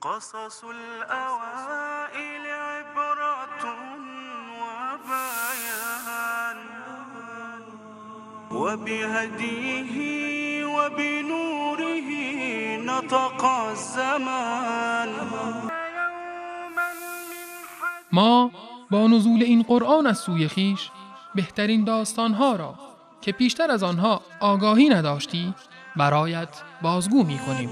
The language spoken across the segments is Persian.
قصص الأوائل عبرة وبيان وبهديه وبنوره نطق الزمان. ما با نزول این قرآن از سوی خویش بهترین داستانها را که پیشتر از آنها آگاهی نداشتی برایت بازگو می کنیم.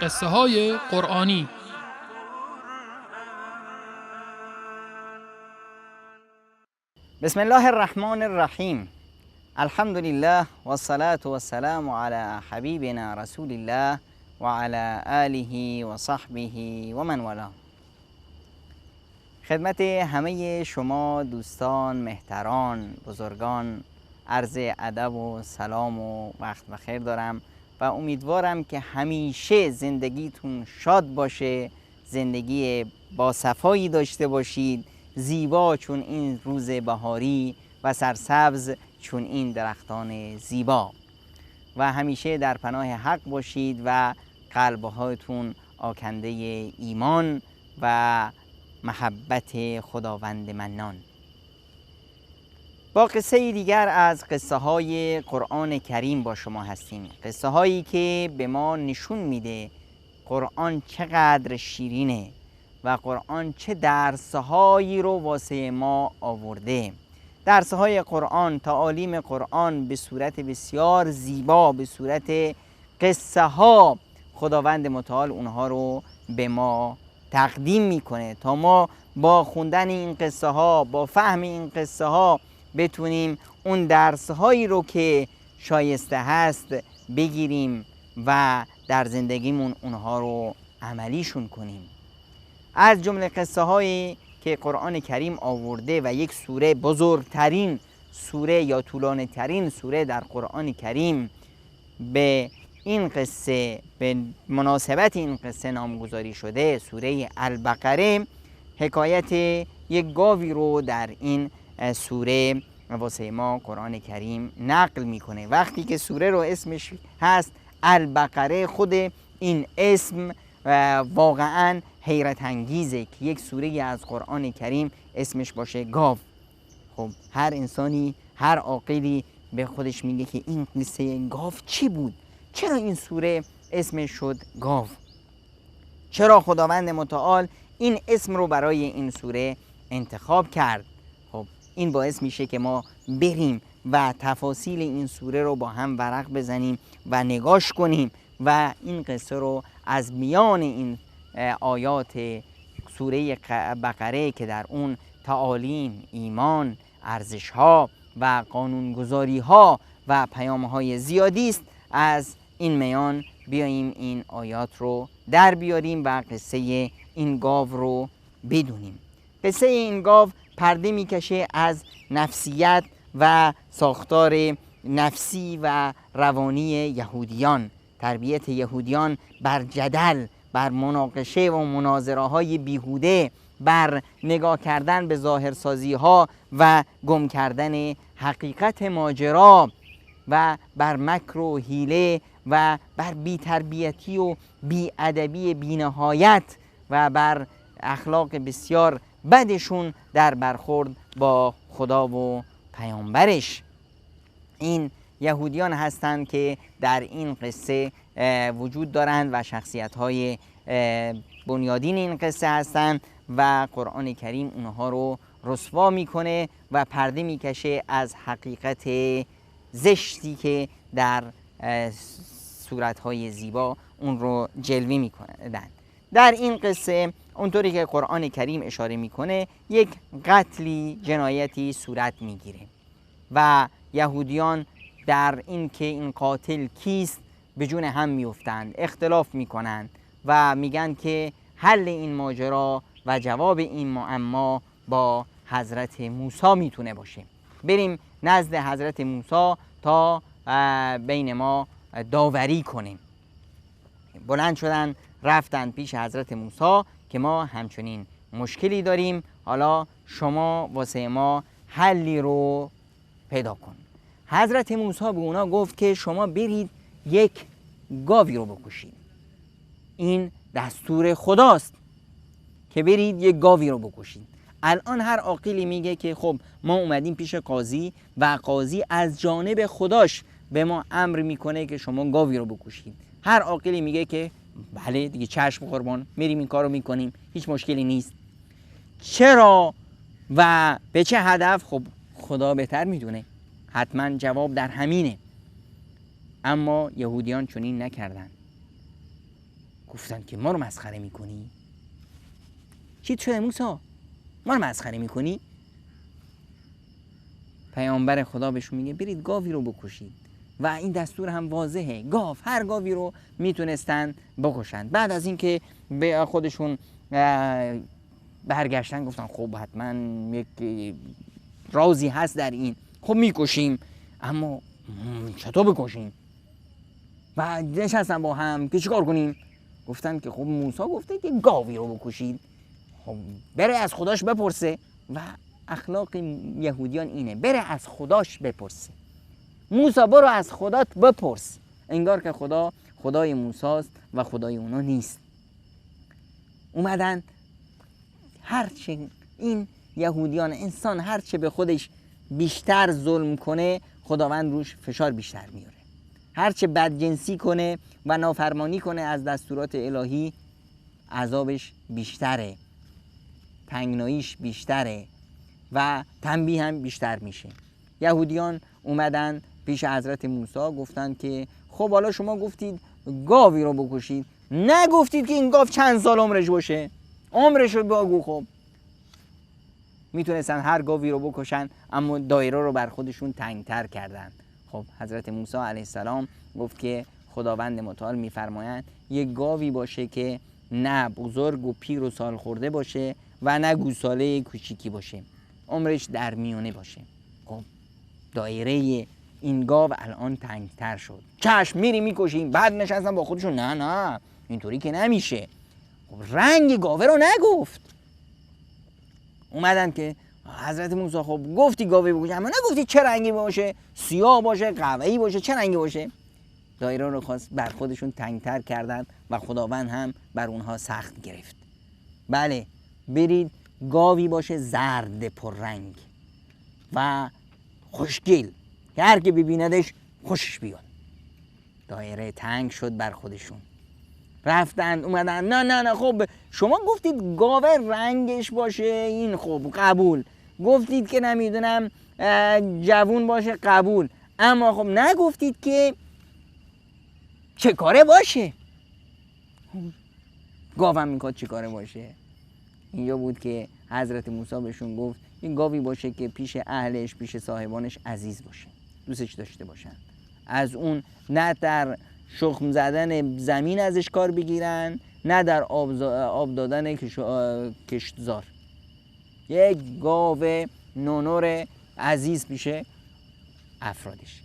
قصه های قرآنی. بسم الله الرحمن الرحیم. الحمد لله و الصلاة و السلام علی حبیبنا رسول الله و علی آله و صحبه و من والاه. خدمت همه شما دوستان، مهتران، بزرگان عرض ادب و سلام و وقت بخیر دارم و امیدوارم که همیشه زندگیتون شاد باشه، زندگی با صفایی داشته باشید، زیبا چون این روز بهاری و سرسبز چون این درختان زیبا، و همیشه در پناه حق باشید و قلبهاتون آکنده ایمان و محبت خداوند منان. با قصه دیگر از قصه های قرآن کریم با شما هستیم، قصه هایی که به ما نشون میده قرآن چقدر شیرینه و قرآن چه درسهایی رو واسه ما آورده. درسهای قرآن، تعالیم قرآن به صورت بسیار زیبا، به صورت قصه ها خداوند متعال اونها رو به ما تقدیم میکنه تا ما با خوندن این قصه ها، با فهم این قصه ها بتونیم اون درسهایی رو که شایسته هست بگیریم و در زندگیمون اونها رو عملیشون کنیم. از جمله قصه هایی که قرآن کریم آورده و یک سوره، بزرگترین سوره یا طولانی ترین سوره در قرآن کریم، به این قصه، به مناسبت این قصه نامگذاری شده، سوره البقره، حکایت یک گاوی رو در این سوره واسه ما قرآن کریم نقل میکنه. وقتی که سوره رو اسمش هست البقره، خود این اسم واقعا حیرت انگیزه که یک سوره از قرآن کریم اسمش باشه گاو. خب هر انسانی، هر عاقلی به خودش میگه که این قصه گاو چی بود؟ چرا این سوره اسمش شد گاو؟ چرا خداوند متعال این اسم رو برای این سوره انتخاب کرد؟ خب این باعث میشه که ما بریم و تفاصیل این سوره رو با هم ورق بزنیم و نگاش کنیم و این قصه رو از میان این آیات سوره بقره که در اون تعالیم، ایمان، ارزش‌ها و قانونگذاری‌ها و پیام‌های زیادی است، از این میان بیاییم این آیات رو در بیاریم و قصه این گاو رو بدونیم. قصه این گاو پرده میکشه از نفسیت و ساختار نفسی و روانی یهودیان، تربیت یهودیان بر جدل، بر مناقشه و مناظره های بیهوده، بر نگاه کردن به ظاهرسازی ها و گم کردن حقیقت ماجرا و بر مکر و حیله و بر بی‌تربیتی و بی‌ادبی بی‌نهایت و بر اخلاق بسیار بدشون در برخورد با خدا و پیامبرش. این یهودیان هستند که در این قصه وجود دارند و شخصیت‌های بنیادین این قصه هستند و قرآن کریم اونها رو رسوا میکنه و پرده میکشه از حقیقت زشتی که در صورت‌های زیبا اون رو جلوه میکنند. در این قصه اونطوری که قرآن کریم اشاره میکنه یک قتلی، جنایتی صورت میگیره و یهودیان در این که این قاتل کیست به جون هم میافتند، اختلاف میکنند و میگن که حل این ماجرا و جواب این معما با حضرت موسی میتونه باشه. بریم نزد حضرت موسی تا بین ما داوری کنیم. بلند شدن رفتن پیش حضرت موسی که ما همچنین مشکلی داریم، حالا شما واسه ما حلی رو پیدا کن. حضرت موسی به اونا گفت که شما برید یک گاوی رو بکشید. این دستور خداست که برید یک گاوی رو بکشید. الان هر عاقلی میگه که خب ما اومدیم پیش قاضی و قاضی از جانب خداش به ما امر میکنه که شما گاوی رو بکشید. هر عاقلی میگه که بله دیگه چشم قربان، میریم این کار رو میکنیم، هیچ مشکلی نیست. چرا و به چه هدف؟ خب خدا بهتر میدونه، حتما جواب در همینه. اما یهودیان چنین نکردن، گفتن که ما رو مسخره میکنی؟ چی شده موسی؟ ما رو مسخره میکنی؟ پیامبر خدا بهشون میگه برید گاوی رو بکشید و این دستور هم واضحه، گاو، هر گاوی رو میتونستن بکشن. بعد از اینکه به خودشون برگشتن گفتن خب حتما یک رازی هست در این، خب میکشیم، اما چطور بکشیم؟ و نشستن با هم که چیکار کنیم؟ گفتن که خب موسی گفته که گاوی رو بکشید، خب بره از خداش بپرسه. و اخلاق یهودیان اینه، بره از خداش بپرسه. موسی برو از خدات بپرس، انگار که خدا خدای موساست و خدای اونا نیست. اومدن هرچه این یهودیان، انسان هرچه به خودش بیشتر ظلم کنه خداوند روش فشار بیشتر میاره، هرچه بدجنسی کنه و نافرمانی کنه از دستورات الهی عذابش بیشتره، تنگناییش بیشتره و تنبیه هم بیشتر میشه. یهودیان اومدن پیش حضرت موسی گفتن که خب حالا شما گفتید گاوی رو بکشید، نگفتید که این گاو چند سال عمرش باشه؟ عمرش رو بگو. خب میتونستن هر گاوی رو بکشن، اما دایره رو بر خودشون تنگتر کردن. خب حضرت موسی علیه السلام گفت که خداوند متعال میفرمایند یک گاوی باشه که نه بزرگ و پیر و سال خورده باشه و نه گوساله کوچیکی باشه، عمرش در میانه باشه. خب دایره این گاو الان تنگتر شد. چشم میری میکشیم. بعد نشستن با خودشون نه اینطوری که نمیشه. خب رنگ گاوه رو نگفت. اومدن که حضرت موسی خب گفتی گاوی بکشی، اما نگفتی چه رنگی باشه، سیاه باشه، قهوه‌ای باشه، چه رنگی باشه. دایره رو خواست بر خودشون تنگتر کردن و خداوند هم بر اونها سخت گرفت. بله برید گاوی باشه زرد پررنگ و خوشگل که هر که ببیندش خوشش بیاد. دایره تنگ شد بر خودشون. رفتن اومدن نه خب شما گفتید گاوه رنگش باشه این، خب قبول. گفتید که نمیدونم جوون باشه، قبول. اما خب نگفتید که چه کاره باشه. گاوم میخواد چه کاره باشه. اینجا بود که حضرت موسی بهشون گفت این گاوی باشه که پیش اهلش، پیش صاحبانش عزیز باشه، دوستش داشته باشن، از اون نه در شخم زدن زمین ازش کار بگیرن، نه در آب دادن کشتزار. یک گاو نونور عزیز پیشه افرادش.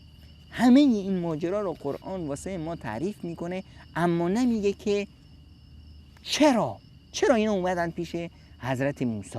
همه این ماجرا رو قرآن واسه ما تعریف میکنه، اما نمیگه که چرا اینا اومدن پیش حضرت موسی.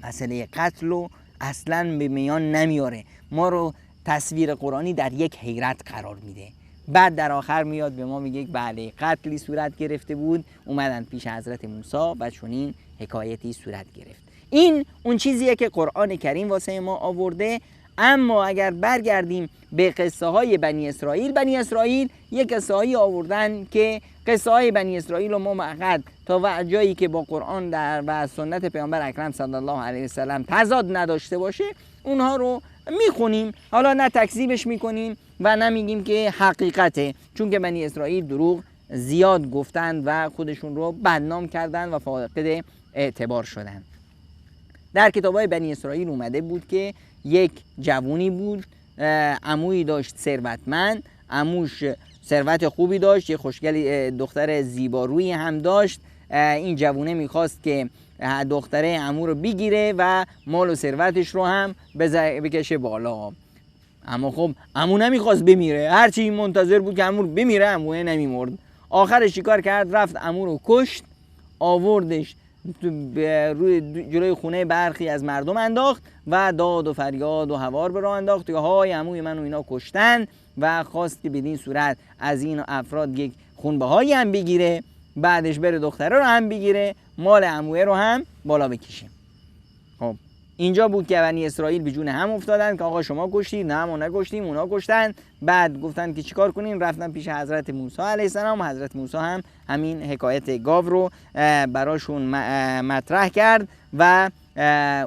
مسئله قتل رو اصلا به میان نمیاره، ما رو تصویر قرآنی در یک حیرت قرار میده. بعد در آخر میاد به ما میگه بله قتلی صورت گرفته بود، اومدن پیش حضرت موسی و چنین حکایتی صورت گرفت. این اون چیزیه که قرآن کریم واسه ما آورده. اما اگر برگردیم به قصه های بنی اسرائیل یک قصه هایی آوردن که قصه های بنی اسرائیل رو ما فقط تا جایی که با قرآن و سنت پیامبر اکرم صلی الله علیه وسلم تضاد نداشته باشه اونها رو میخونیم، حالا نه تکذیبش میکنیم و نه میگیم که حقیقته، چون که بنی اسرائیل دروغ زیاد گفتن و خودشون رو بدنام کردن و فاقد اعتبار شدن. در کتابای بنی اسرائیل اومده بود که یک جوونی بود، عمویی داشت ثروتمند، عموش ثروت خوبی داشت، یه خوشگلی دختر زیبارویی هم داشت. این جوونه میخواست که دختره عمو رو بگیره و مال و ثروتش رو هم بکشه بالا. اما خب عمو نمیخواست بمیره، هرچی منتظر بود که عمو بمیره عمو نمیمرد. آخرش چیکار کرد؟ رفت عمو رو کشت، آوردش روی جلوی خونه برخی از مردم انداخت و داد و فریاد و هوار به راه انداخت که های عموی من و اینا کشتن و خواست که بدین صورت از این افراد یک خونبهایی هم بگیره، بعدش بره دختره رو هم بگیره، مال عموه رو هم بالا بکشه. خب اینجا بود که بنی اسرائیل به جون هم افتادن که آقا شما کشتید، نه ما نکشتیم، اونا کشتن. بعد گفتن که چیکار کنیم؟ رفتن پیش حضرت موسی علیه السلام و حضرت موسی هم همین حکایت گاو رو براشون مطرح کرد و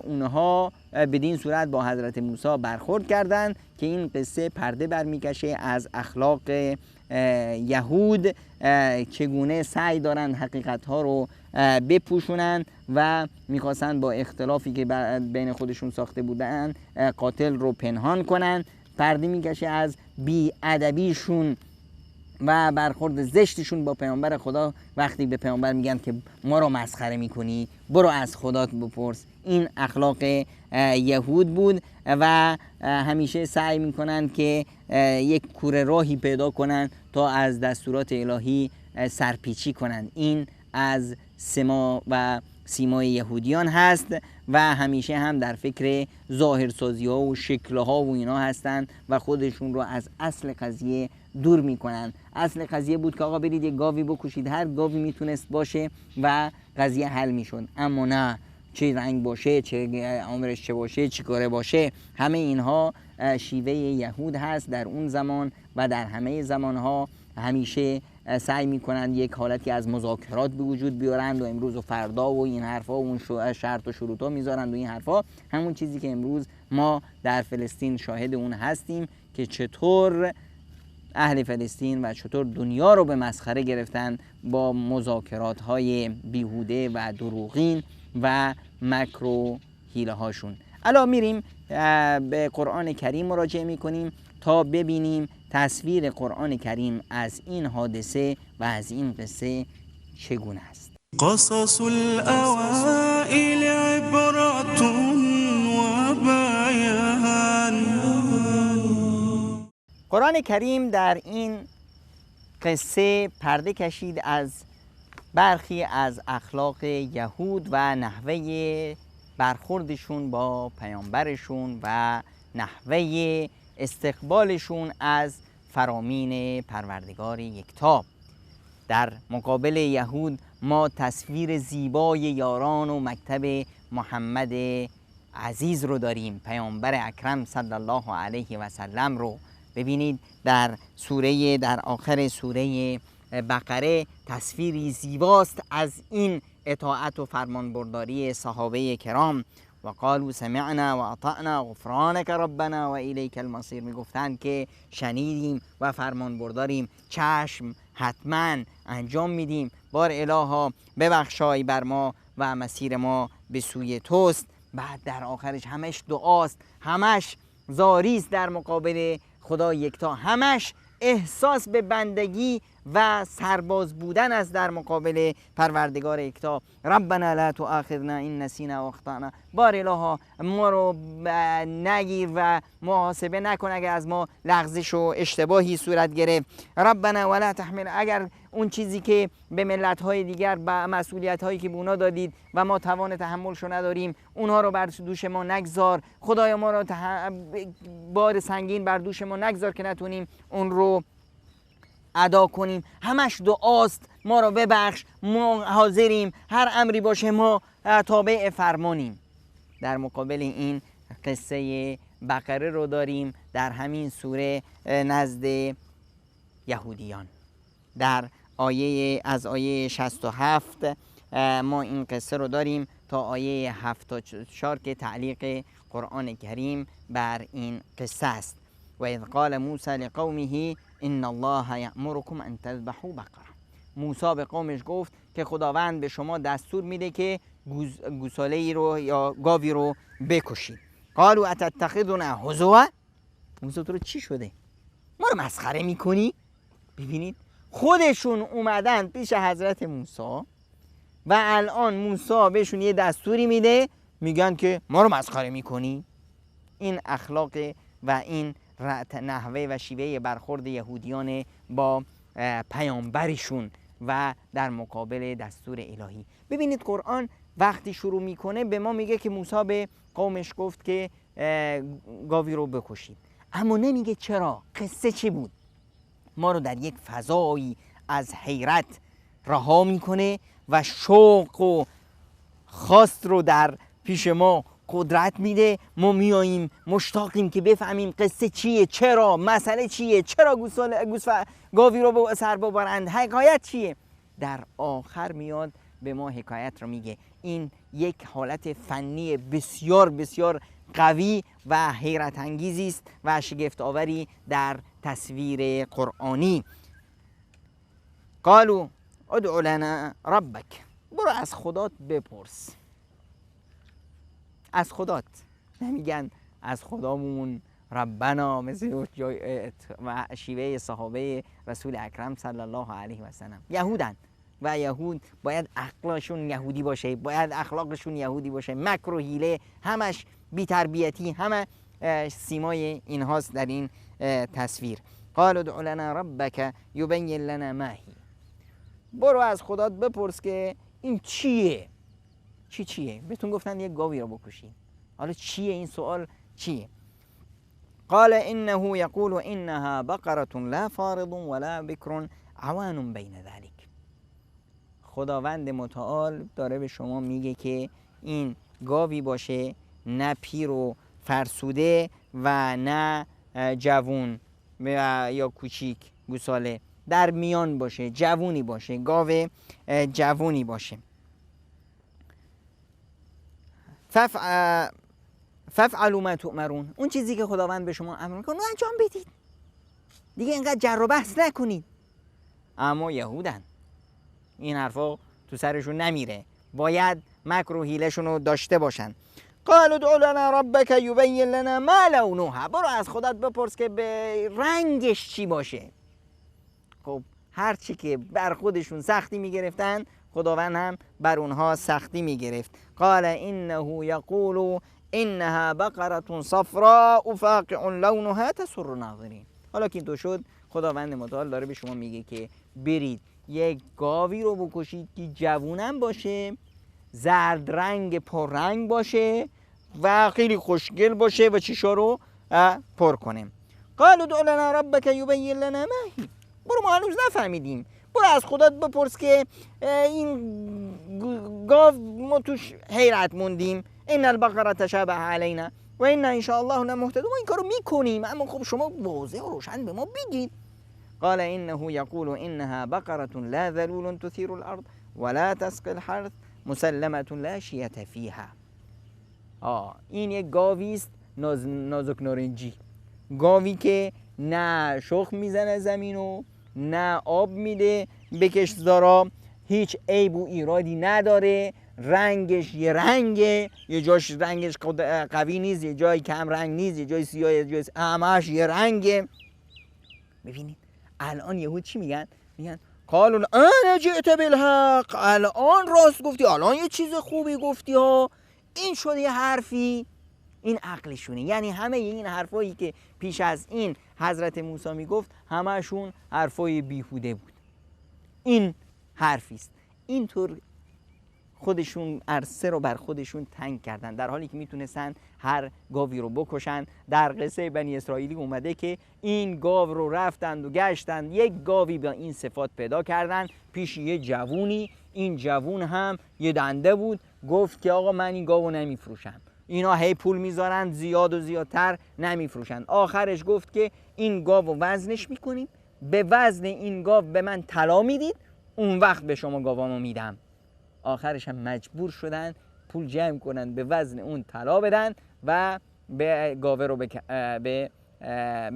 اونها بدین صورت با حضرت موسی برخورد کردند که این قصه پرده برمیکشه از اخلاق یهود، چگونه سعی دارن حقیقت ها رو بپوشونن و میخواستن با اختلافی که بین خودشون ساخته بودن قاتل رو پنهان کنن. پرده میکشه از بی‌ادبیشون و برخورد زشتشون با پیامبر خدا وقتی به پیامبر میگن که ما رو مسخره میکنی، برو از خدات بپرس. این اخلاق یهود بود و همیشه سعی میکنن که یک کوره راهی پیدا کنن تا از دستورات الهی سرپیچی کنن. این از سما و سیمای یهودیان هست و همیشه هم در فکر ظاهرسازی ها و شکل ها و اینا هستن و خودشون رو از اصل قضیه دور میکنن. اصل قضیه بود که آقا برید یک گاوی بکشید، هر گاوی میتونست باشه و قضیه حل میشد. اما نه، چه رنگ باشه، چه عمرش چه باشه، چه کاره باشه، همه اینها شیوه یهود هست در اون زمان و در همه زمانها. همیشه سعی میکنند یک حالتی از مذاکرات به وجود بیارند و امروز و فردا و این حرفا و اون شرط و شروطا میذارند و این حرفا، همون چیزی که امروز ما در فلسطین شاهد اون هستیم که چطور اهل فلسطین و چطور دنیا رو به مسخره گرفتن با مذاکرات های بیهوده و دروغین و مکر و حیله هاشون. الان میریم به قرآن کریم مراجعه میکنیم تا ببینیم تصویر قرآن کریم از این حادثه و از این قصه چگونه است. قصص الأوائل عبرة وبيان. قرآن کریم در این قصه پرده کشید از برخی از اخلاق یهود و نحوه برخوردشون با پیامبرشون و نحوه استقبالشون از فرامین پروردگار یکتا. در مقابل یهود ما تصویر زیبای یاران و مکتب محمد عزیز رو داریم، پیامبر اکرم صلی الله علیه و سلم رو. ببینید در آخر سوره بقره تصویری زیباست از این اطاعت و فرمانبرداری صحابه کرام. و قالوا سمعنا و اطعنا غفرانک ربنا و الیک المصیر. میگفتند که شنیدیم و فرمانبرداریم، چشم حتما انجام میدیم، بار الها ببخشای بر ما و مسیر ما به سوی توست. بعد در آخرش همش دعاست، همش زاریست در مقابل خدا یکتا، همش احساس به بندگی و سرباز بودن از در مقابل پروردگار یکتا. ربنا لا تؤاخذنا ان نسینا و اخطانا. بار الها ما رو نگیر و محاسبه نکن اگر از ما لغزش و اشتباهی صورت گرفت. ربنا ولا تحمل، اگر اون چیزی که به ملت‌های دیگر با مسئولیت‌هایی که به اونا دادید و ما توان تحملشو نداریم، اونها رو بر دوش ما نگذار. خدایا ما رو بار سنگین بر دوش ما نگذار که نتونیم اون رو ادا کنیم. همش دعاست، ما رو ببخش، ما حاضریم هر امری باشه ما تابع فرمانیم. در مقابل این قصه بقره رو داریم در همین سوره نزد یهودیان. در از آیه 67 ما این قصه رو داریم تا آیه 74 که تعلیق قرآن کریم بر این قصه است. و اذ قال موسی لقومه ان الله یأمرکم ان تذبحوا بقره. موسی به قومش گفت که خداوند به شما دستور میده که گوساله‌ای رو یا گاوی رو بکشید. قالوا اتتخذنا هزوا. موسی تو رو چی شده؟ ما رو مسخره میکنی؟ ببینید خودشون اومدن پیش حضرت موسی و الان موسی بهشون یه دستوری میده، میگن که ما رو مسخره میکنی. این اخلاق و این نحوه و شیوه برخورد یهودیان با پیامبرشون و در مقابل دستور الهی. ببینید قرآن وقتی شروع میکنه به ما میگه که موسی به قومش گفت که گاوی رو بکشید، اما نمیگه چرا، قصه چی بود. ما رو در یک فضایی از حیرت رها میکنه و شوق و خواست رو در پیش ما قدرت میده. ما میاییم مشتاقیم که بفهمیم قصه چیه، چرا، مسئله چیه، چرا گاوی رو به سر ببرند، حکایت چیه. در آخر میاد به ما حکایت رو میگه. این یک حالت فنی بسیار بسیار قوی و حیرت انگیزی است و شگفت آوری در تصویر قرآنی. قالوا ادع لنا ربک، برو از خدات بپرس. از خدات، نمیگن از خدامون ربنا مثل و شیوه صحابه رسول اکرم صلی الله علیه و سلم. یهودن و یهود باید عقلشون یهودی باشه، باید اخلاقشون یهودی باشه، مکر و حیله همش بی‌تربیتی، همه سیمای اینهاست در این تصویر. قال ادع لنا ربک یبین لنا ما هی، برو از خدات بپرس که این چیه. چیه؟ بهتون گفتن یک گاوی رو بکشید، حالا چیه این سوال چیه؟ قال انه یقول انها بقره لا فارض ولا بکر عوان بین ذلك. خداوند متعال داره به شما میگه که این گاوی باشه نه پیر و فرسوده و نه جوون یا کوچیک گوساله، در میان باشه، جوونی باشه، گاو جوونی باشه. ففعلوا ما تؤمرون، اون چیزی که خداوند به شما امر میکنه انجام بدید، دیگه اینقدر جر و بحث نکنید. اما یهودن، این حرفا تو سرشون نمیره، باید مکر و حیله‌شون رو داشته باشن. قال ادع لنا ربک یبین لنا ما لونها، برو از خودت بپرس که به رنگش چی باشه. خب هر چی که بر خودشون سختی میگرفتن خداوند هم بر اونها سختی میگرفت. قال انه یقول انها بقره صفراء فاقع لونها تسر الناظرین. حالا که این شد، خداوند متعال داره به شما میگه که برید یک گاوی رو بکشید که جوونم باشه، زرد رنگ پررنگ باشه و خیلی خوشگل باشه و چشا رو پر کنه. قال ادع لنا ربک یبین لنا ما هی، برو ما هنوز نفهمیدیم، برو از خودت بپرس که این گاو ما توش حیرت موندیم. ان البقره تشابه علینا و ان ان شاء الله لمهتدون، ما این کارو میکنیم، اما خب شما واضح و روشن به ما بگید. قال انه یقول انها بقره لا ذلول تثير الارض ولا تسقي الحرث مسلمه لا شیة فیها. این یک گاوی است نازک نارنجی، گاوی که نه شخم میزنه زمینو، نه آب میده به کشتزارا، هیچ عیب و ایرادی نداره، رنگش یه رنگه، یه جاش رنگش قوی نیست، یه جای کم رنگ نیست، یه جای سیاه، یه جای همش یه رنگه. ببینید الان یهود چی میگن؟ میگن قالوا انا جئت بالحق، الان راست گفتی، الان یه چیز خوبی گفتی ها، این شده یه حرفی. این عقلشونه، یعنی همه این حرفایی که پیش از این حضرت موسی میگفت همهشون حرفای بیهوده بود. این حرفیست. اینطور خودشون عرصه رو بر خودشون تنگ کردن، در حالی که میتونستن هر گاوی رو بکشن. در قصه بنی اسرائیلی اومده که این گاو رو رفتند و گشتند، یک گاوی با این صفات پیدا کردن پیش یه جوونی. این جوون هم یه دنده بود، گفت که آقا من این گاو رو نمیفروشم. اینا هی پول میذارن زیاد و زیادتر نمیفروشن. آخرش گفت که این گاو رو وزنش میکنیم، به وزن این گاو به من طلا میدید، اون وقت به شما گاوامو میدم. آخرش هم مجبور شدن پول جمع کنن، به وزن اون طلا بدن و به گاوه رو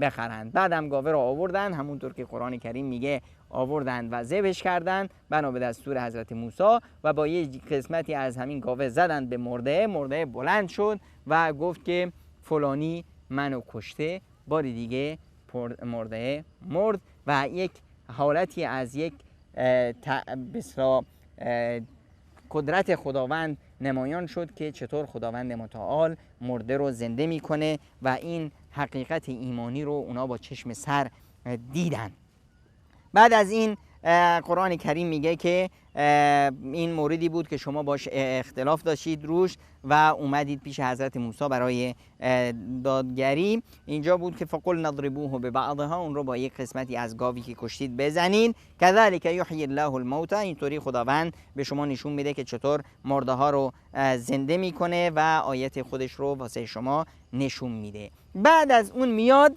بخرن. بعدم گاوه رو آوردن، همونطور که قرآن کریم میگه آوردن و ذبحش کردن بنا به دستور حضرت موسی و با یه قسمتی از همین گاوه زدن به مرده. مرده بلند شد و گفت که فلانی منو کشته. بار دیگه مرده مرد و یک حالتی از یک قدرت خداوند نمایان شد که چطور خداوند متعال مرده رو زنده میکنه و این حقیقت ایمانی رو اونا با چشم سر دیدن. بعد از این قرآن کریم میگه که این موردی بود که شما باش اختلاف داشتید روش و اومدید پیش حضرت موسی برای دادگری. اینجا بود که فقل نضربوه ببعضها، اون رو با یک قسمتی از گاوی که کشتید بزنید. کذلک یحیی الله الموتى، اینطوری خداوند به شما نشون میده که چطور مرده ها رو زنده میکنه و آیت خودش رو واسه شما نشون میده. بعد از اون میاد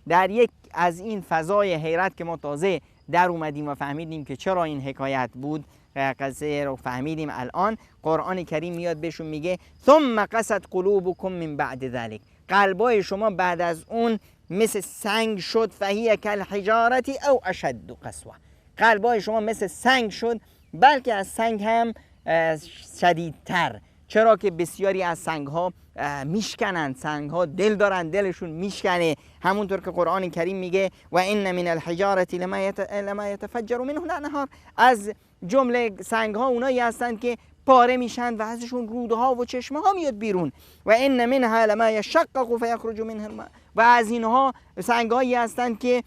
در یک از این فضای حیرت که ما تازه در اومدیم و فهمیدیم که چرا این حکایت بود، قصه رو فهمیدیم. الان قرآن کریم میاد بهشون میگه ثم قست قلوبکم من بعد ذلک، قلبای شما بعد از اون مثل سنگ شد، فهی کالحجارة او اشد قسوه، قلبای شما مثل سنگ شد، بلکه از سنگ هم شدیدتر، چرا که بسیاری از سنگ ها میشکنن، سنگ ها دل دارن، دلشون میشکنه. همونطور که قرآن کریم میگه و ان من الحجارة لما يتفجر منه الانهار، از جمله سنگ ها اونایی هستند که پاره میشن و ازشون رودها و چشمه ها میاد بیرون. و ان منها لما يشقق فيخرج منه الماء، و از اینها سنگ هایی هستند که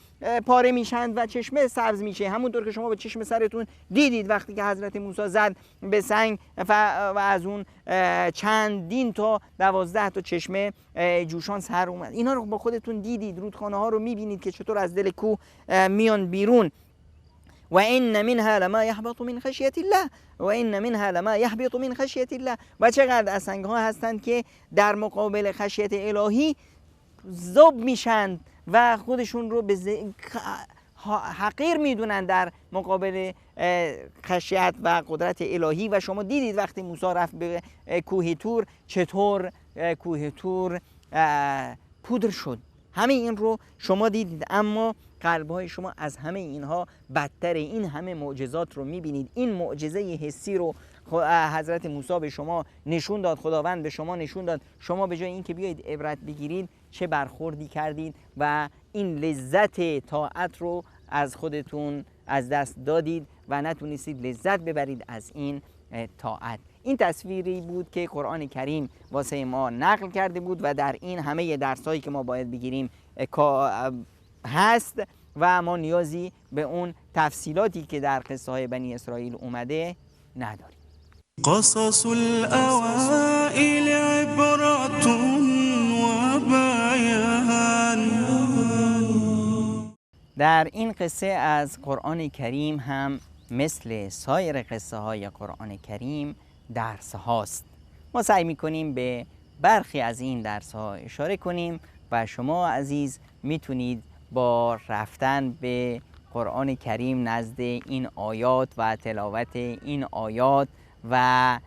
پاره میشن و چشمه سبز میشه. همونطور که شما به چشم سرتون دیدید وقتی که حضرت موسی زد به سنگ و از اون چندین تا 12 تا چشمه جوشان سر اومد. اینا رو با خودتون دیدید، رودخانه ها رو میبینید که چطور از دل کوه میان بیرون. و ان منها لما يهبط من خشیة الله، و ان منها لما يهبط من خشیة الله، و چقدر از سنگ ها هستند که در مقابل خشیت الهی ذوب میشن و خودشون رو به حقیر میدونن در مقابل خشیت و قدرت الهی. و شما دیدید وقتی موسی رفت به کوه طور چطور کوه طور پودر شد، همه این رو شما دیدید. اما قلبهای شما از همه اینها بدتره. این همه معجزات رو میبینید، این معجزه حسی رو حضرت موسی به شما نشون داد، خداوند به شما نشون داد. شما به جای این که بیایید عبرت بگیرید چه برخوردی کردید و این لذت طاعت رو از خودتون از دست دادید و نتونستید لذت ببرید از این طاعت. این تصویری بود که قرآن کریم واسه ما نقل کرده بود و در این همه درسایی که ما باید بگیریم هست و ما نیازی به اون تفصیلاتی که در قصه های بنی اسرائیل اومده نداریم. قصص الأوائل عبرة وبيان. در این قصه از قرآن کریم هم مثل سایر قصه های قرآن کریم درس هاست. ما سعی میکنیم به برخی از این درس ها اشاره کنیم و شما عزیز میتونید با رفتن به قرآن کریم نزد این آیات و تلاوت این آیات و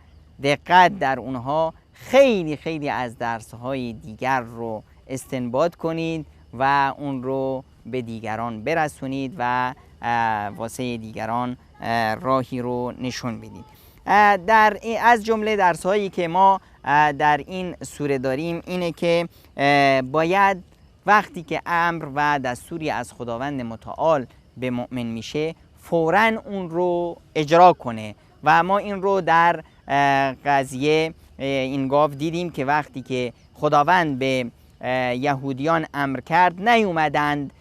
دقت در اونها خیلی خیلی از درس‌های دیگر رو استنباط کنید و اون رو به دیگران برسونید و واسه دیگران راهی رو نشون بدید. از جمله درس‌هایی که ما در این سوره داریم اینه که باید وقتی که امر و دستوری از خداوند متعال به مؤمن میشه فوراً اون رو اجرا کنه و ما این رو در قضیه این گاو دیدیم که وقتی که خداوند به یهودیان امر کرد نیومدند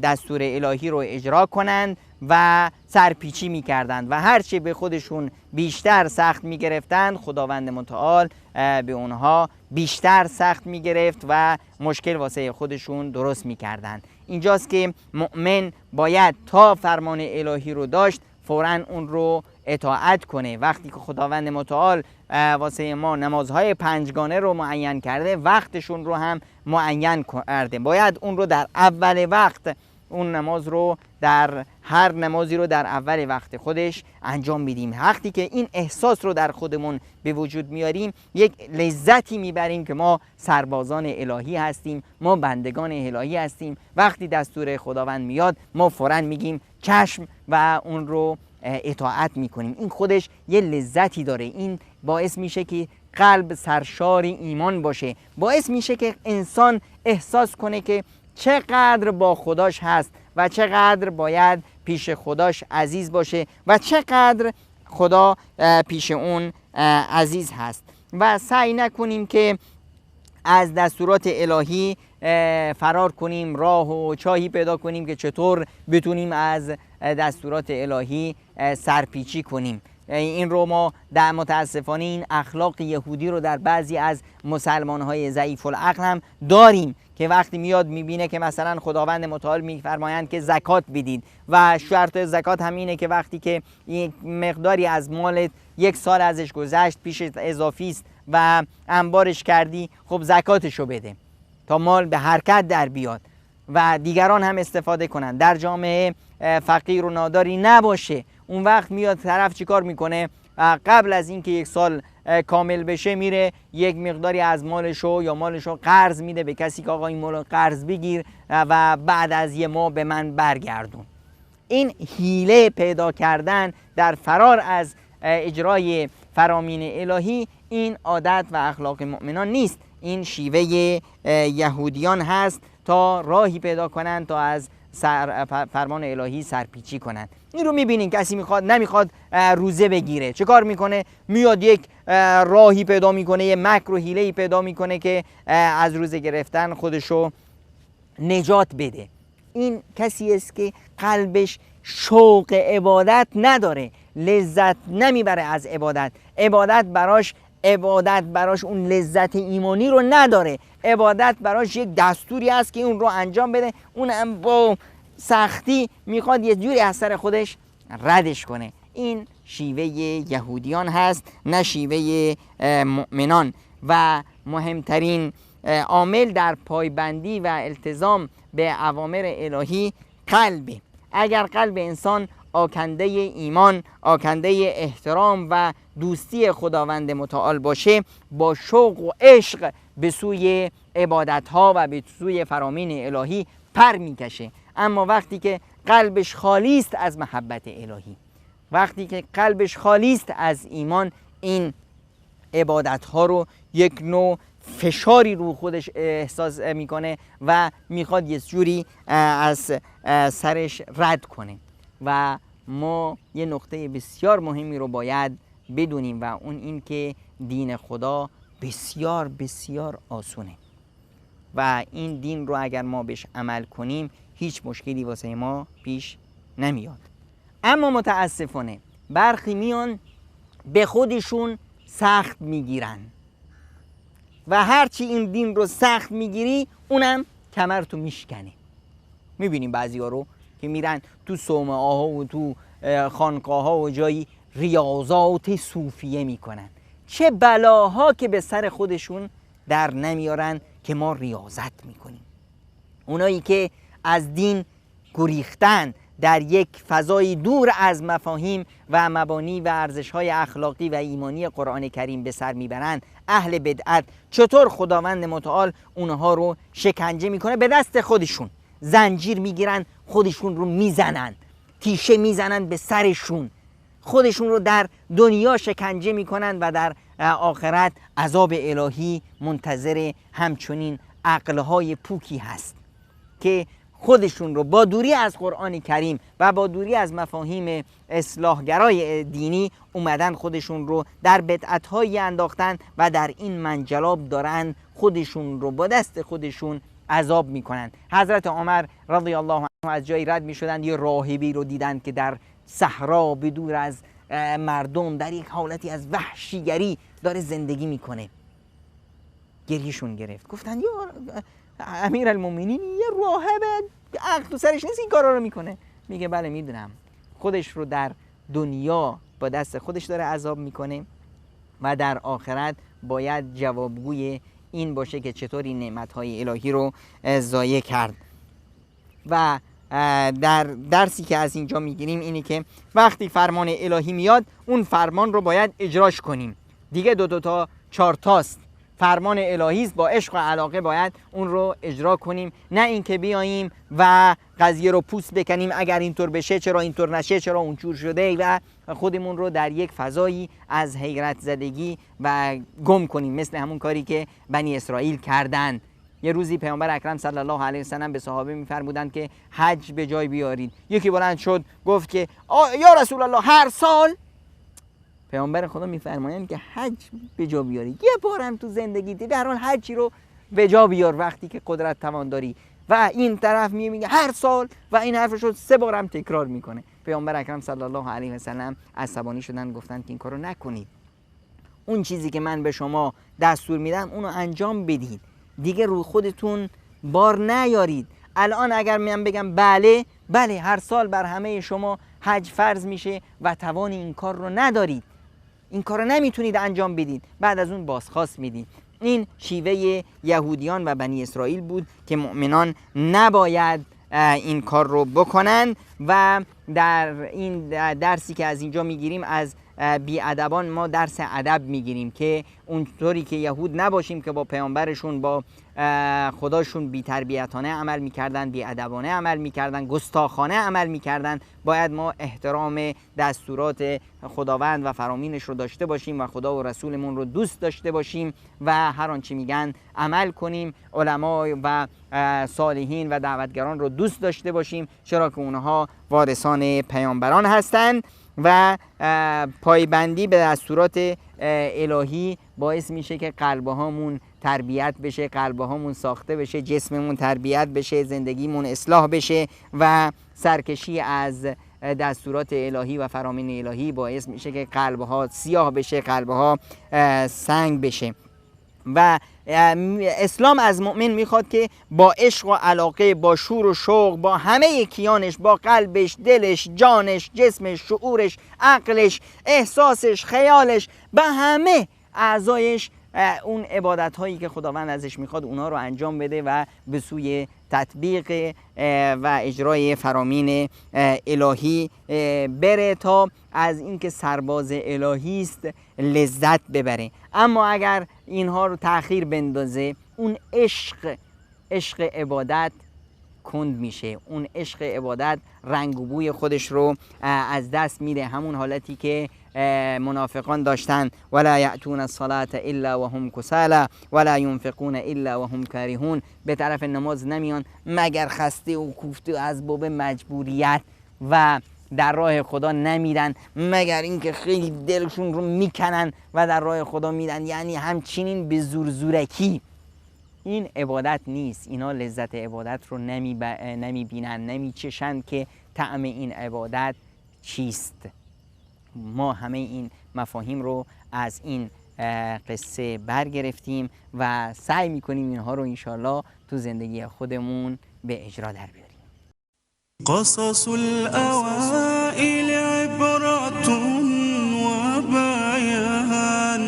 دستور الهی رو اجرا کنند و سرپیچی میکردند و هرچه به خودشون بیشتر سخت میگرفتند خداوند متعال به اونها بیشتر سخت میگرفت و مشکل واسه خودشون درست میکردند. اینجاست که مؤمن باید تا فرمان الهی رو داشت فوراً اون رو اطاعت کنه. وقتی که خداوند متعال واسه ما نمازهای پنجگانه رو معین کرده وقتشون رو هم معین کرده، باید اون رو در اول وقت اون نماز رو در هر نمازی رو در اول وقت خودش انجام میدیم. وقتی که این احساس رو در خودمون به وجود میاریم یک لذتی میبریم که ما سربازان الهی هستیم، ما بندگان الهی هستیم. وقتی دستور خداوند میاد ما فوراً میگیم چشم و اون رو اطاعت میکنیم. این خودش یه لذتی داره. این باعث میشه که قلب سرشار ایمان باشه، باعث میشه که انسان احساس کنه که چقدر با خداش هست و چقدر باید پیش خداش عزیز باشه و چقدر خدا پیش اون عزیز هست و سعی نکنیم که از دستورات الهی فرار کنیم، راه و چاهی پیدا کنیم که چطور بتونیم از دستورات الهی سرپیچی کنیم. این رو ما در متاسفانه این اخلاق یهودی رو در بعضی از مسلمان‌های ضعیف العقل هم داریم که وقتی میاد میبینه که مثلا خداوند متعال میفرمایند که زکات بدید و شرط زکات هم اینه که وقتی که یک مقداری از مالت 1 سال ازش گذشت پیشت اضافی است و انبارش کردی، خب زکاتشو بده تا مال به حرکت در بیاد و دیگران هم استفاده کنند، در جامعه فقیر و ناداری نباشه. اون وقت میاد طرف چیکار میکنه؟ قبل از اینکه 1 سال کامل بشه میره یک مقداری از مالشو یا مالشو قرض میده به کسی که آقا این مالو قرض بگیر و بعد از 1 ماه به من برگردون. این حیله پیدا کردن در فرار از اجرای فرامین الهی، این عادت و اخلاق مؤمنان نیست، این شیوه یهودیان هست تا راهی پیدا کنند تا از فرمان الهی سرپیچی کنند. این رو میبینین کسی نمیخواد روزه بگیره، چه کار میکنه؟ میاد یک راهی پیدا میکنه، یه مکر و حیله‌ای پیدا میکنه که از روزه گرفتن خودشو نجات بده. این کسی است که قلبش شوق عبادت نداره، لذت نمیبره از عبادت، عبادت براش اون لذت ایمانی رو نداره، عبادت براش یک دستوری است که اون رو انجام بده، اون هم با سختی میخواد یه جوری از سر خودش ردش کنه. این شیوه یهودیان هست، نه شیوه مؤمنان. و مهمترین عامل در پایبندی و التزام به اوامر الهی قلبه. اگر قلب انسان آکنده ایمان، آکنده احترام و دوستی خداوند متعال باشه، با شوق و عشق به سوی عبادتها و به سوی فرامین الهی پر میکشه. اما وقتی که قلبش خالی است از محبت الهی، وقتی که قلبش خالی است از ایمان، این عبادتها رو یک نوع فشاری رو خودش احساس میکنه و میخواد یه جوری از سرش رد کنه. و ما یه نقطه بسیار مهمی رو باید بدونیم و اون این که دین خدا بسیار بسیار آسونه و این دین رو اگر ما بهش عمل کنیم هیچ مشکلی واسه ما پیش نمیاد. اما متاسفانه برخی میان به خودشون سخت میگیرن و هرچی این دین رو سخت میگیری اونم کمرتو میشکنه. میبینیم بعضی ها رو که میرن تو صومعه ها و تو خانقاه ها و جایی ریاضات صوفیه میکنن. چه بلاها که به سر خودشون در نمیارن که ما ریاضت میکنیم. اونایی که از دین گریختن، در یک فضای دور از مفاهیم و مبانی و ارزش‌های اخلاقی و ایمانی قرآن کریم به سر میبرند، اهل بدعت، چطور خداوند متعال اونها رو شکنجه میکنه؟ به دست خودشون زنجیر میگیرن، خودشون رو میزنن، تیشه میزنن به سرشون، خودشون رو در دنیا شکنجه میکنن و در آخرت عذاب الهی منتظر همچنین عقلهای پوکی هست که خودشون رو با دوری از قرآن کریم و با دوری از مفاهیم اصلاحگرای دینی اومدن خودشون رو در بدعت‌های انداختن و در این منجلاب دارن خودشون رو با دست خودشون عذاب میکنن. حضرت عمر رضی الله عنه از جایی رد میشدن، یه راهبی رو دیدن که در صحرا بدور از مردم در یک حالتی از وحشیگری داره زندگی میکنه. گریهشون گرفت، گفتن یا امیر المومنین، یه راهب عقل تو سرش نیست این کارا رو میکنه. میگه بله میدونم، خودش رو در دنیا با دست خودش داره عذاب میکنه و در آخرت باید جوابگوی این باشه که چطور این نعمتهای الهی رو ضایع کرد. و در درسی که از اینجا میگیریم اینه که وقتی فرمان الهی میاد اون فرمان رو باید اجراش کنیم. دیگه 2 تا 4 تاست. فرمان الهی است، با عشق و علاقه باید اون رو اجرا کنیم، نه اینکه بیاییم و قضیه رو پوست بکنیم اگر اینطور بشه چرا اینطور نشه، چرا اونجور شده، و خودمون رو در یک فضایی از حیرت زدگی و گم کنیم، مثل همون کاری که بنی اسرائیل کردن. یه روزی پیامبر اکرم صلی الله علیه و سلم به صحابه می‌فرمودند که حج به جای بیارید. یکی بلند شد گفت که یا رسول الله هر سال؟ پیامبر خدا میفرمایند که حج به جا بیاری. یه بارم تو زندگی در حال حجی رو به جا بیار وقتی که قدرت توان داری. و این طرف میگه هر سال و این حرفش رو 3 بارم تکرار میکنه. پیامبر اکرم صلی الله علیه و سلم عصبانی شدن، گفتن که این کارو نکنید. اون چیزی که من به شما دستور میدم اونو انجام بدید. دیگه روی خودتون بار نیارید. الان اگر من بگم بله هر سال بر همه شما حج فرض میشه و توان این کار رو ندارید، این کار رو نمیتونید انجام بدید، بعد از اون بازخواست میدید. این شیوه یهودیان و بنی اسرائیل بود که مؤمنان نباید این کار رو بکنن. و در این درسی که از اینجا میگیریم از بیادبان ما درس ادب میگیریم که اونطوری که یهود نباشیم که با پیامبرشون با خداشون بی‌تربیتانه عمل میکردن، بیادبانه عمل میکردن، گستاخانه عمل میکردن. باید ما احترام دستورات خداوند و فرامینش رو داشته باشیم و خدا و رسولمون رو دوست داشته باشیم و هر آنچه میگن عمل کنیم. علما و صالحین و دعوتگران رو دوست داشته باشیم، چرا که اونها وارثان پیامبران هستند. و پایبندی به دستورات الهی باعث میشه که قلبهامون تربیت بشه، قلبهامون ساخته بشه، جسممون تربیت بشه، زندگیمون اصلاح بشه و سرکشی از دستورات الهی و فرامین الهی باعث میشه که قلبها سیاه بشه، قلبها سنگ بشه. و اسلام از مؤمن میخواد که با عشق و علاقه، با شور و شوق، با همه کیانش، با قلبش، دلش، جانش، جسمش، شعورش، عقلش، احساسش، خیالش، به همه اعضایش اون عبادت هایی که خداوند ازش میخواد اونا رو انجام بده و به سوی تطبیق و اجرای فرامین الهی بره تا از اینکه سرباز الهی است لذت ببره. اما اگر اینها رو تأخیر بندازه، اون عشق عبادت کند میشه، اون عشق عبادت رنگ و بوی خودش رو از دست میده. همون حالتی که منافقان داشتن، ولا یأتون الصلاة الا وهم کسالی ولا ينفقون الا وهم کارهون. به طرف نماز نمیان مگر خسته و کوفته از باب مجبوریت، و در راه خدا نمیرن مگر اینکه خیلی دلشون رو میکنن و در راه خدا میرن، یعنی همچنین به زورکی. این عبادت نیست. اینا لذت عبادت رو نمیبینن، نمیچشن که طعم این عبادت چیست. ما همه این مفاهیم رو از این قصه برگرفتیم و سعی میکنیم اینها رو انشالله تو زندگی خودمون به اجرا در بیاریم. قصص الأوائل عبرة وبيان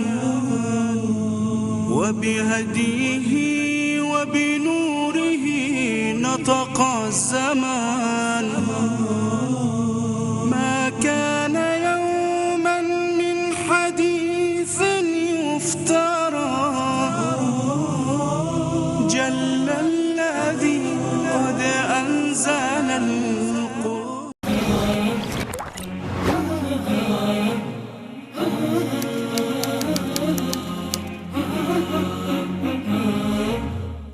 وبهديه وبنوره نطق الزمان.